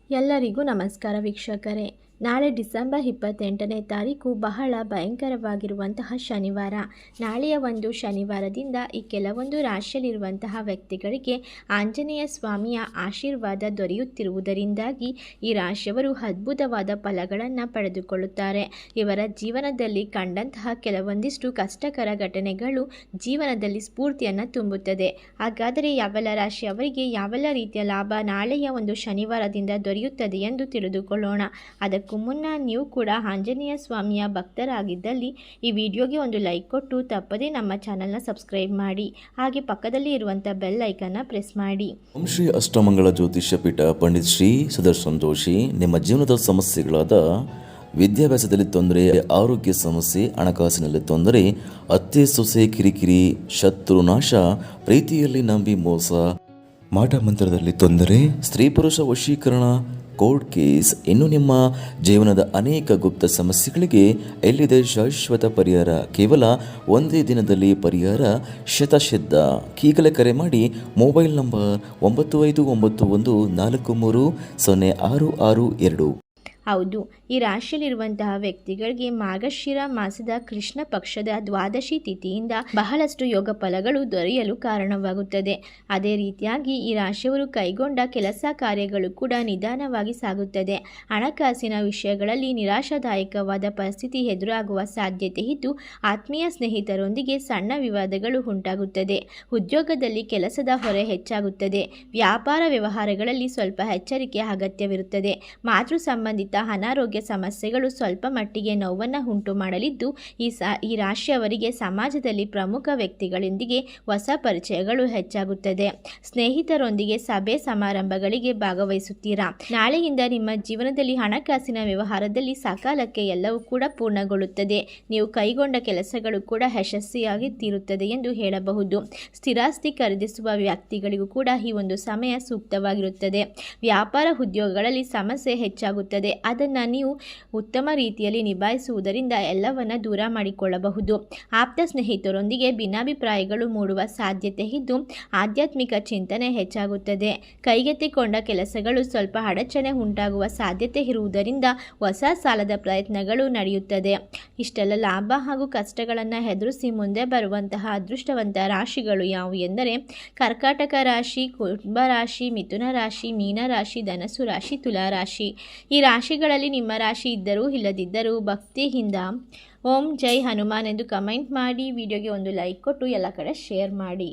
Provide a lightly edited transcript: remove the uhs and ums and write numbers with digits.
ಎಲ್ಲರಿಗೂ ನಮಸ್ಕಾರ ವೀಕ್ಷಕರೇ. ನಾಳೆ ಡಿಸೆಂಬರ್ 28ನೇ ತಾರೀಕು ಬಹಳ ಭಯಂಕರವಾಗಿರುವಂತಹ ಶನಿವಾರ. ನಾಳೆಯ ಒಂದು ಶನಿವಾರದಿಂದ ಈ ಕೆಲವೊಂದು ರಾಶಿಯಲ್ಲಿರುವಂತಹ ವ್ಯಕ್ತಿಗಳಿಗೆ ಆಂಜನೇಯ ಸ್ವಾಮಿಯ ಆಶೀರ್ವಾದ ದೊರೆಯುತ್ತಿರುವುದರಿಂದಾಗಿ ಈ ರಾಶಿಯವರು ಅದ್ಭುತವಾದ ಫಲಗಳನ್ನು ಪಡೆದುಕೊಳ್ಳುತ್ತಾರೆ. ಇವರ ಜೀವನದಲ್ಲಿ ಕಂಡಂತಹ ಕೆಲವೊಂದಿಷ್ಟು ಕಷ್ಟಕರ ಘಟನೆಗಳು ಜೀವನದಲ್ಲಿ ಸ್ಫೂರ್ತಿಯನ್ನು ತುಂಬುತ್ತದೆ. ಹಾಗಾದರೆ ಯಾವೆಲ್ಲ ರಾಶಿಯವರಿಗೆ ಯಾವೆಲ್ಲ ರೀತಿಯ ಲಾಭ ನಾಳೆಯ ಒಂದು ಶನಿವಾರದಿಂದ ದೊರೆಯುತ್ತದೆ ಎಂದು ತಿಳಿದುಕೊಳ್ಳೋಣ. ಅದಕ್ಕೂ ಮುನ್ನ ನೀವು ಕೂಡ ಆಂಜನೇಯ ಸ್ವಾಮಿಯ ಭಕ್ತರಾಗಿದ್ದಲ್ಲಿ ಈ ವಿಡಿಯೋಗೆ ಒಂದು ಲೈಕ್ ಕೊಟ್ಟು ತಪ್ಪದೇ ನಮ್ಮ ಚಾನಲ್ನ ಸಬ್ಸ್ಕ್ರೈಬ್ ಮಾಡಿ, ಹಾಗೆ ಪಕ್ಕದಲ್ಲಿ ಇರುವಂಥ ಬೆಲ್ ಐಕನ್ನ ಪ್ರೆಸ್ ಮಾಡಿ. ಓಂ ಶ್ರೀ ಅಷ್ಟಮಂಗಳ ಜ್ಯೋತಿಷ್ಯ ಪೀಠ ಪಂಡಿತ್ ಶ್ರೀ ಸುದರ್ಶನ್ ಜೋಶಿ. ನಿಮ್ಮ ಜೀವನದ ಸಮಸ್ಯೆಗಳಾದ ವಿದ್ಯಾಭ್ಯಾಸದಲ್ಲಿ ತೊಂದರೆ, ಆರೋಗ್ಯ ಸಮಸ್ಯೆ, ಹಣಕಾಸಿನಲ್ಲಿ ತೊಂದರೆ, ಅತ್ತೆ ಸೊಸೆ ಕಿರಿಕಿರಿ, ಶತ್ರು ನಾಶ, ಪ್ರೀತಿಯಲ್ಲಿ ನಂಬಿ ಮೋಸ, ಮಾಟ ಮಂತ್ರದಲ್ಲಿ ತೊಂದರೆ, ಸ್ತ್ರೀ ಪುರುಷ ವಶೀಕರಣ, ಕೋರ್ಟ್ ಕೇಸ್, ಇನ್ನು ನಿಮ್ಮ ಜೀವನದ ಅನೇಕ ಗುಪ್ತ ಸಮಸ್ಯೆಗಳಿಗೆ ಎಲ್ಲಿದೆ ಶಾಶ್ವತ ಪರಿಹಾರ? ಕೇವಲ ಒಂದೇ ದಿನದಲ್ಲಿ ಪರಿಹಾರ ಶತಸಿದ್ಧ. ಈಗಲೇ ಕರೆ ಮಾಡಿ. Mobile number 9591430662. ಹೌದು, ಈ ರಾಶಿಯಲ್ಲಿರುವಂತಹ ವ್ಯಕ್ತಿಗಳಿಗೆ ಮಾರ್ಗಶಿರ ಮಾಸದ ಕೃಷ್ಣ ಪಕ್ಷದ ದ್ವಾದಶಿ ತಿಥಿಯಿಂದ ಬಹಳಷ್ಟು ಯೋಗ ಫಲಗಳು ದೊರೆಯಲು ಕಾರಣವಾಗುತ್ತದೆ. ಅದೇ ರೀತಿಯಾಗಿ ಈ ರಾಶಿಯವರು ಕೈಗೊಂಡ ಕೆಲಸ ಕಾರ್ಯಗಳು ಕೂಡ ನಿಧಾನವಾಗಿ ಸಾಗುತ್ತದೆ. ಹಣಕಾಸಿನ ವಿಷಯಗಳಲ್ಲಿ ನಿರಾಶಾದಾಯಕವಾದ ಪರಿಸ್ಥಿತಿ ಎದುರಾಗುವ ಸಾಧ್ಯತೆ ಇದ್ದು ಆತ್ಮೀಯ ಸ್ನೇಹಿತರೊಂದಿಗೆ ಸಣ್ಣ ವಿವಾದಗಳು ಉಂಟಾಗುತ್ತದೆ. ಉದ್ಯೋಗದಲ್ಲಿ ಕೆಲಸದ ಹೊರೆ ಹೆಚ್ಚಾಗುತ್ತದೆ. ವ್ಯಾಪಾರ ವ್ಯವಹಾರಗಳಲ್ಲಿ ಸ್ವಲ್ಪ ಎಚ್ಚರಿಕೆ ಅಗತ್ಯವಿರುತ್ತದೆ. ಮಾತೃ ಸಂಬಂಧಿತ ಅನಾರೋಗ್ಯ ಸಮಸ್ಯೆಗಳು ಸ್ವಲ್ಪ ಮಟ್ಟಿಗೆ ನೋವನ್ನು ಉಂಟು ಮಾಡಲಿದ್ದು ಈ ರಾಶಿಯವರಿಗೆ ಸಮಾಜದಲ್ಲಿ ಪ್ರಮುಖ ವ್ಯಕ್ತಿಗಳೊಂದಿಗೆ ಹೊಸ ಪರಿಚಯಗಳು ಹೆಚ್ಚಾಗುತ್ತದೆ. ಸ್ನೇಹಿತರೊಂದಿಗೆ ಸಭೆ ಸಮಾರಂಭಗಳಿಗೆ ಭಾಗವಹಿಸುತ್ತೀರಾ. ನಾಳೆಯಿಂದ ನಿಮ್ಮ ಜೀವನದಲ್ಲಿ ಹಣಕಾಸಿನ ವ್ಯವಹಾರದಲ್ಲಿ ಸಕಾಲಕ್ಕೆ ಎಲ್ಲವೂ ಕೂಡ ಪೂರ್ಣಗೊಳ್ಳುತ್ತದೆ. ನೀವು ಕೈಗೊಂಡ ಕೆಲಸಗಳು ಕೂಡ ಯಶಸ್ವಿಯಾಗಿ ತೀರುತ್ತದೆ ಎಂದು ಹೇಳಬಹುದು. ಸ್ಥಿರಾಸ್ತಿ ಖರೀದಿಸುವ ವ್ಯಕ್ತಿಗಳಿಗೂ ಕೂಡ ಈ ಒಂದು ಸಮಯ ಸೂಕ್ತವಾಗಿರುತ್ತದೆ. ವ್ಯಾಪಾರ ಉದ್ಯೋಗಗಳಲ್ಲಿ ಸಮಸ್ಯೆ ಹೆಚ್ಚಾಗುತ್ತದೆ. ಅದನ್ನು ನೀವು ಉತ್ತಮ ರೀತಿಯಲ್ಲಿ ನಿಭಾಯಿಸುವುದರಿಂದ ಎಲ್ಲವನ್ನ ದೂರ ಮಾಡಿಕೊಳ್ಳಬಹುದು. ಆಪ್ತ ಸ್ನೇಹಿತರೊಂದಿಗೆ ಭಿನ್ನಾಭಿಪ್ರಾಯಗಳು ಮೂಡುವ ಸಾಧ್ಯತೆ ಇದ್ದು ಆಧ್ಯಾತ್ಮಿಕ ಚಿಂತನೆ ಹೆಚ್ಚಾಗುತ್ತದೆ. ಕೈಗೆತ್ತಿಕೊಂಡ ಕೆಲಸಗಳು ಸ್ವಲ್ಪ ಅಡಚಣೆ ಉಂಟಾಗುವ ಸಾಧ್ಯತೆ ಇರುವುದರಿಂದ ಹೊಸ ಸಾಲದ ಪ್ರಯತ್ನಗಳು ನಡೆಯುತ್ತದೆ. ಇಷ್ಟೆಲ್ಲ ಲಾಭ ಹಾಗೂ ಕಷ್ಟಗಳನ್ನು ಎದುರಿಸಿ ಮುಂದೆ ಬರುವಂತಹ ಅದೃಷ್ಟವಂತ ರಾಶಿಗಳು ಯಾವುವು ಎಂದರೆ ಕರ್ಕಾಟಕ ರಾಶಿ, ಕುಂಭ ರಾಶಿ, ಮಿಥುನ ರಾಶಿ, ಮೀನ ರಾಶಿ, ಧನಸ್ಸು ರಾಶಿ, ತುಲಾ ರಾಶಿ. ಈ ರಾಶಿಗಳಲ್ಲಿ ನಿಮ್ಮ ರಾಶಿ ಇದ್ದರೂ ಇಲ್ಲದಿದ್ದರೂ ಭಕ್ತಿಯಿಂದ ಓಂ ಜೈ ಹನುಮಾನ್ ಎಂದು ಕಮೆಂಟ್ ಮಾಡಿ. ವಿಡಿಯೋಗೆ ಒಂದು ಲೈಕ್ ಕೊಟ್ಟು ಎಲ್ಲ ಕಡೆ ಶೇರ್ ಮಾಡಿ.